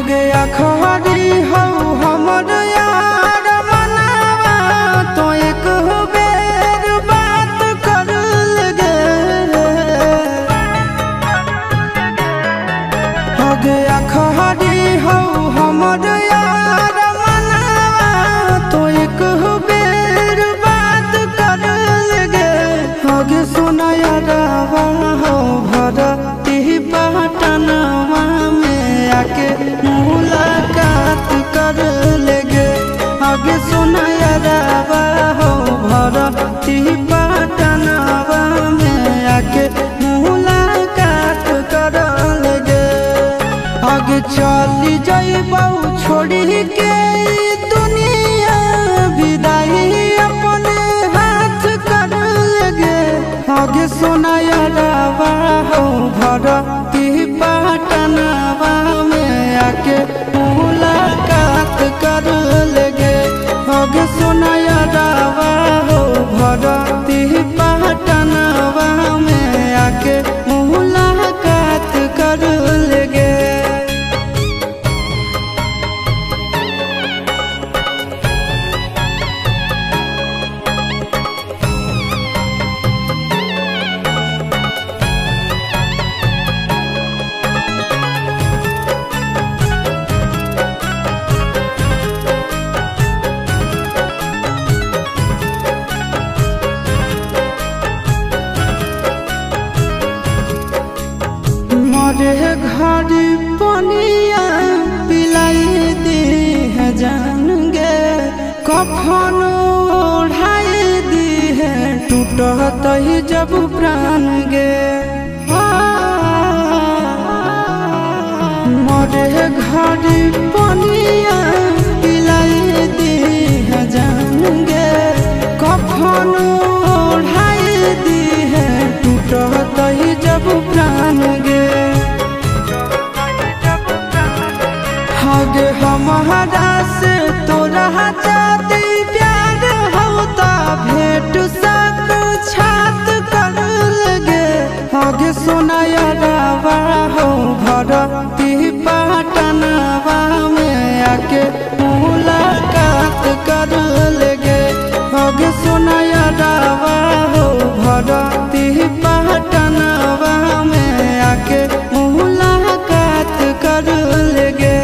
गया खरी हो हमर यार मनावा तो एक बेर बात कर लगे। हो गया खरी हो हमर यार मनावा तो एक बेर बात कर लगे। हो गे सोना यारवा हो भरती पटनवा में आके मुलाकात कर लेगे। आगे सुना यारवा हो भरती पटनवा में आके मुलाकात कर लेगे। आगे चली जाइबौ छोड़ी के दुनिया विदाई अपने हाथ कर लेगे। आगे सुना यारवा हो भरती पटनवा में आके मुलाकात कर लेगे। आगे सुना यारवा हो भरती पटनवा में आके मुलाकात कर लेगे। मरे घर पनिया पिलाई दी है जान गे। कफन ओढ़ाई दी है टूटत ही जब प्राण गे। मरे घर पनिया पिलाई दी है जान गे। कफन ओढ़ाई दी है टूटत ही जब प्राण गे। आगे हमारा से तोरा जाती प्यार होता भेंट साक्षात कर लगे। आगे सोना यारवा हो भरती पटनवा में आके मुलाकात कर लेगे। आगे सोना यारवा हो भरती पटनवा में आके मुलाकात कर लेगे।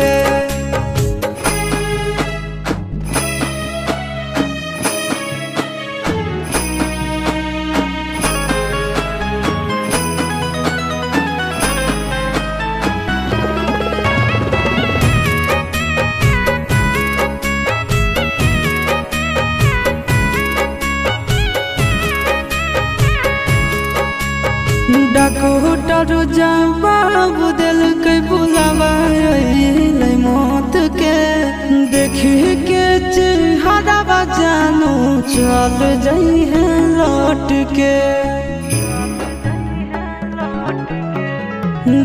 डॉक्टर जवाब दिल के बुलावा मौत के। देखी के चेहरा जानू चल जाई है लौट के।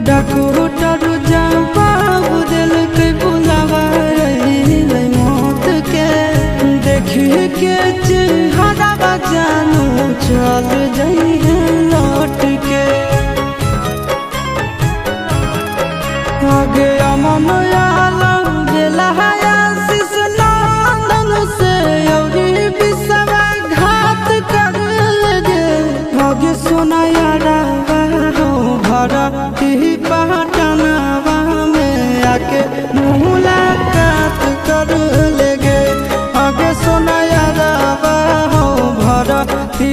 डॉक्टर जवाब दिल के बुलावा मौत के। देखी के चेहरा जानू चल जाई है लौट के। आगे अमन आलम गेला आशीष नंदन से औरी विश्वासघात कर लगे। आगे सोना यारवा हो भरती पटनवा में आके मुलाकात कर लेगे। आगे सोना यारवा हो भरती